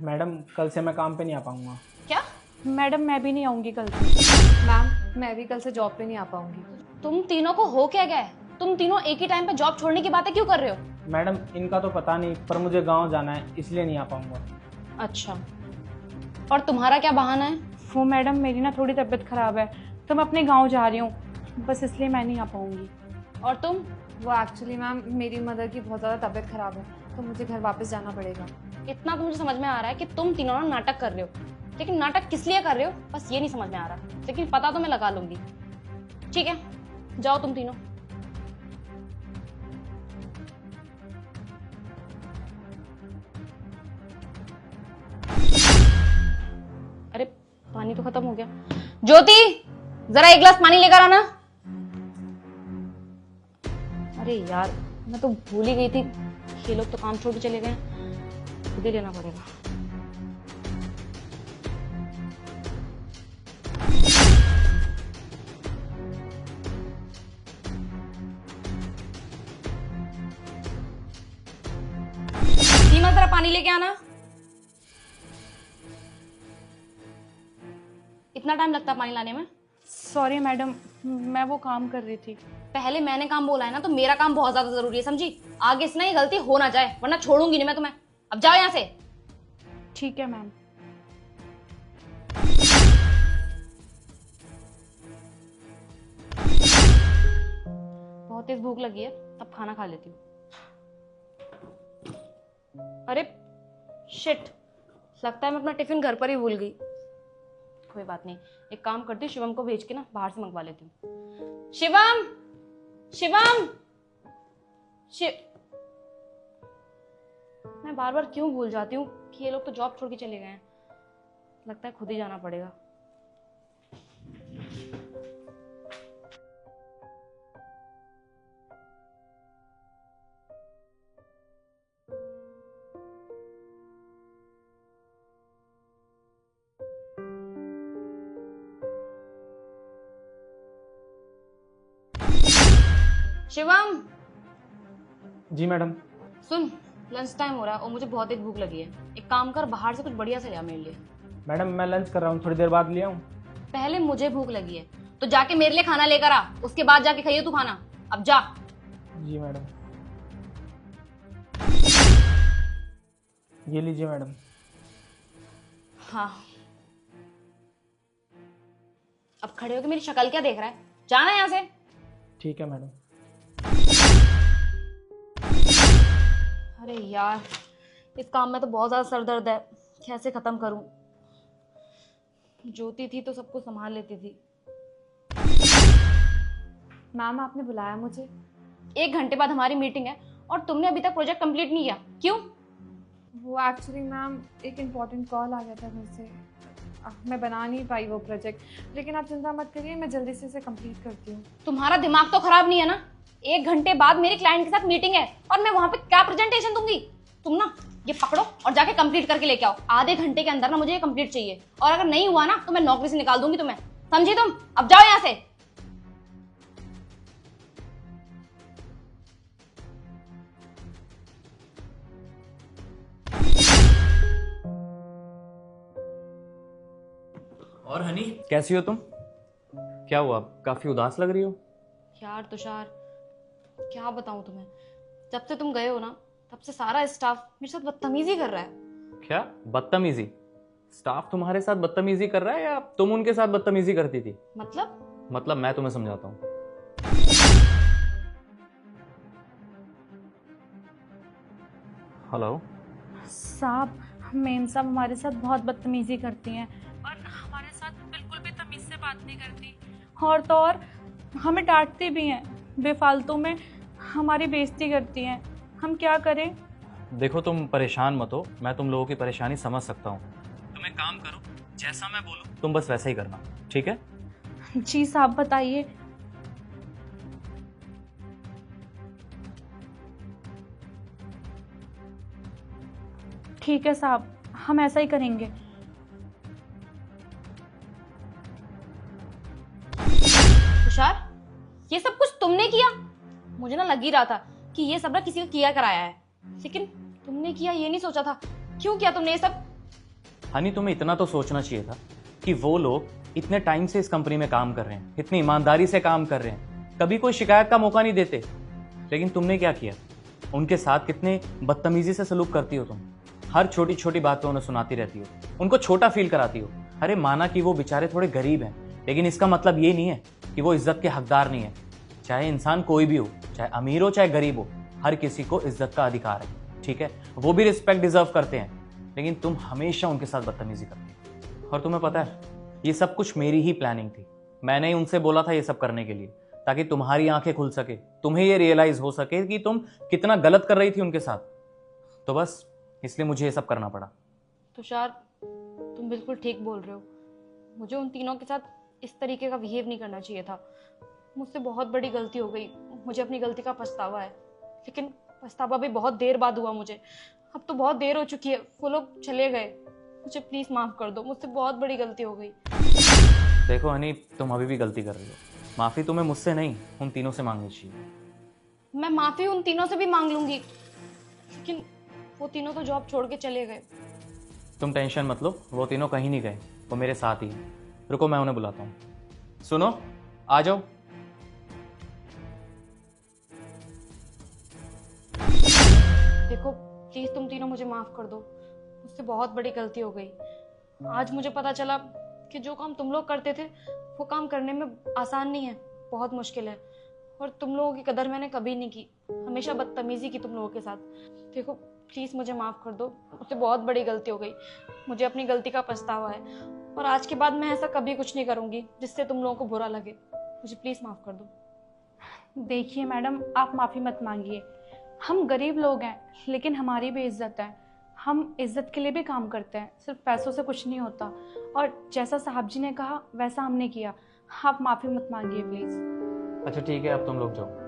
Madam कल से मैं काम पे नहीं आ पाऊँगा। क्या? मैडम मैं भी नहीं आऊंगी कल से। मैम मैं भी कल से जॉब पे नहीं आ पाऊंगी। तुम तीनों को हो क्या गया है? तुम तीनों एक ही टाइम पे जॉब छोड़ने की बातें क्यों कर रहे हो? मैडम इनका तो पता नहीं, पर मुझे गांव जाना है इसलिए नहीं आ पाऊँगा। अच्छा, और तुम्हारा क्या बहाना है? वो मैडम मेरी ना थोड़ी तबीयत खराब है तो मैं अपने गांव जा रही हूँ, बस इसलिए मैं नहीं आ पाऊंगी। और तुम? वो एक्चुअली मैम मेरी मदर की बहुत ज़्यादा तबीयत खराब है तो मुझे घर वापस जाना पड़ेगा। इतना तो मुझे समझ में आ रहा है कि तुम तीनों ना नाटक कर रहे हो, लेकिन नाटक किस लिए कर रहे हो बस ये नहीं समझ में आ रहा, लेकिन पता तो मैं लगा लूंगी। ठीक है, जाओ तुम तीनों। अरे पानी तो खत्म हो गया। ज्योति, जरा एक गिलास पानी लेकर आना। अरे यार, मैं तो भूल ही गई थी, ये लोग तो काम छोड़ के चले गए, खुद ही लेना पड़ेगा। सीमा जरा पानी लेके आना। इतना टाइम लगता है पानी लाने में? सॉरी मैडम, मैं वो काम कर रही थी। पहले मैंने काम बोला है ना, तो मेरा काम बहुत ज्यादा जरूरी है, समझी? आगे से ना ये गलती हो ना जाए, वरना छोड़ूंगी नहीं मैं तुम्हें। अब जाओ यहाँ से। ठीक है मैम। बहुत तेज भूख लगी है, अब खाना खा लेती हूँ। अरे शिट, लगता है मैं अपना टिफिन घर पर ही भूल गई। कोई बात नहीं, एक काम करती हूँ, शिवम को भेज के ना बाहर से मंगवा लेती हूँ। शिवम, शिवम, मैं बार बार क्यों भूल जाती हूँ कि ये लोग तो जॉब छोड़ के चले गए हैं। लगता है खुद ही जाना पड़ेगा। शिवम, जी मैडम। सुन, लंच टाइम हो रहा है और मुझे बहुत तेज भूख लगी है। एक काम कर, बाहर से कुछ बढ़िया से लिया मेरे लिए। मैडम मैं लंच कर रहा हूँ, थोड़ी देर बाद ले आऊँ? पहले मुझे भूख लगी है तो जाके मेरे लिए खाना लेकर आ, उसके बाद जाके खाइए तू खाना। अब जा। जी मैडम। ये लीजिए मैडम। हाँ, अब खड़े होकर मेरी शक्ल क्या देख रहा है? जाना यहाँ से। ठीक है मैडम। अरे यार, इस काम में तो बहुत ज्यादा सर दर्द है, कैसे खत्म करूं? ज्योति थी तो सब कुछ संभाल लेती थी। मैम आपने बुलाया मुझे? 1 घंटे बाद हमारी मीटिंग है और तुमने अभी तक प्रोजेक्ट कंप्लीट नहीं किया, क्यों? वो एक्चुअली मैम एक इम्पॉर्टेंट कॉल आ गया था घर से, मैं बना नहीं पाई वो प्रोजेक्ट, लेकिन आप चिंता मत करिए, मैं जल्दी से इसे कंप्लीट करती हूँ। तुम्हारा दिमाग तो खराब नहीं है ना? 1 घंटे बाद मेरे क्लाइंट के साथ मीटिंग है और मैं वहां पे क्या प्रेजेंटेशन दूंगी? तुम ना ये पकड़ो और जाके कंप्लीट करके लेके आओ। आधे घंटे के अंदर ना मुझे ये कंप्लीट चाहिए, और अगर नहीं हुआ ना तो मैं नौकरी से निकाल दूंगी तुम्हें, समझी तुम? अब जाओ यहाँ से। और हनी, कैसी हो तुम? क्या हुआ, काफी उदास लग रही हो? यार तुषार, क्या बताऊं तुम्हें, जब से तुम गए हो ना तब से सारा स्टाफ मेरे साथ बदतमीजी कर रहा है। क्या बदतमीजी? स्टाफ तुम्हारे साथ बदतमीजी कर रहा है या तुम उनके साथ बदतमीजी करती थी? मतलब मैं तुम्हें समझाता हूँ। हेलो साहब, मेम साहब हमारे साथ बहुत बदतमीजी करती हैं और हमारे साथ बिल्कुल भी तमीज से बात नहीं करती, और तो और हमें डांटती भी हैं, बेफालतू में हमारी बेइज्जती करती हैं। हम क्या करें? देखो, तुम परेशान मत हो, मैं तुम लोगों की परेशानी समझ सकता हूँ। तुम एक काम करो, जैसा मैं बोलूँ तुम बस वैसा ही करना, ठीक है? जी साहब बताइए। ठीक है साहब, हम ऐसा ही करेंगे। तुषार, ये सब कुछ तुमने किया? मुझे ना लग ही रहा था कि ये सब ना किसी का किया कराया है, लेकिन तुमने किया ये नहीं सोचा था। क्यों किया तुमने ये सब? हनी, तुम्हें इतना तो सोचना चाहिए था कि वो लोग इतने टाइम से इस कंपनी में काम कर रहे हैं, इतनी ईमानदारी से काम कर रहे हैं, कभी कोई शिकायत का मौका नहीं देते। लेकिन तुमने क्या किया? उनके साथ कितने बदतमीजी से सलूक करती हो तुम। हर छोटी छोटी बातें उन्हें सुनाती रहती हो, उनको छोटा फील कराती हो। अरे माना कि वो बेचारे थोड़े गरीब हैं, लेकिन इसका मतलब ये नहीं है कि वो इज्जत के हकदार नहीं है। चाहे इंसान कोई भी हो, चाहे अमीर हो चाहे गरीब हो, हर किसी को इज्जत का अधिकार है, ठीक है? वो भी रिस्पेक्ट डिजर्व करते हैं, लेकिन तुम हमेशा उनके साथ बदतमीजी करती हो। और तुम्हें पता है, ये सब कुछ मेरी ही प्लानिंग थी। मैंने ही उनसे बोला था ये सब करने के लिए, ताकि तुम्हारी आंखें खुल सके, तुम्हें ये रियलाइज हो सके कि तुम कितना गलत कर रही थी उनके साथ। तो बस इसलिए मुझे ये सब करना पड़ा। तुषार, तुम बिल्कुल ठीक बोल रहे हो। मुझे उन तीनों के साथ इस तरीके का बिहेव नहीं करना चाहिए था। मुझसे बहुत बड़ी गलती हो गई, मुझे अपनी गलती का पछतावा है। लेकिन पछतावा भी बहुत देर बाद हुआ मुझे। अब तो बहुत देर हो चुकी है, वो लोग चले गए। मुझे प्लीज माफ कर दो, मुझसे बहुत बड़ी गलती हो गई। देखो हनी, तुम अभी भी गलती कर रही हो। माफी तुम्हें मुझसे नहीं, उन तीनों से मांगनी चाहिए। मैं माफी उन तीनों से भी मांग लूंगी, लेकिन वो तीनों तो जॉब छोड़ के चले गए। तुम टेंशन मत लो, वो तीनों कहीं नहीं गए, वो मेरे साथ ही हैं। रुको, मैं उन्हें बुलाता हूँ। सुनो, आ जाओ। देखो प्लीज तुम तीनों मुझे माफ कर दो, मुझसे बहुत बड़ी गलती हो गई। आज मुझे पता चला कि जो काम तुम लोग करते थे वो काम करने में आसान नहीं है, बहुत मुश्किल है। और तुम लोगों की कदर मैंने कभी नहीं की, हमेशा बदतमीजी की तुम लोगों के साथ। देखो प्लीज मुझे माफ कर दो, मुझसे बहुत बड़ी गलती हो गई। मुझे अपनी गलती का पछतावा है, और आज के बाद मैं ऐसा कभी कुछ नहीं करूंगी जिससे तुम लोगों को बुरा लगे। मुझे प्लीज माफ कर दो। देखिए मैडम, आप माफ़ी मत मांगिए। हम गरीब लोग हैं, लेकिन हमारी भी इज्जत है। हम इज्जत के लिए भी काम करते हैं, सिर्फ पैसों से कुछ नहीं होता। और जैसा साहब जी ने कहा वैसा हमने किया। आप माफ़ी मत मांगिए प्लीज़। अच्छा ठीक है, अब तुम लोग जाओ।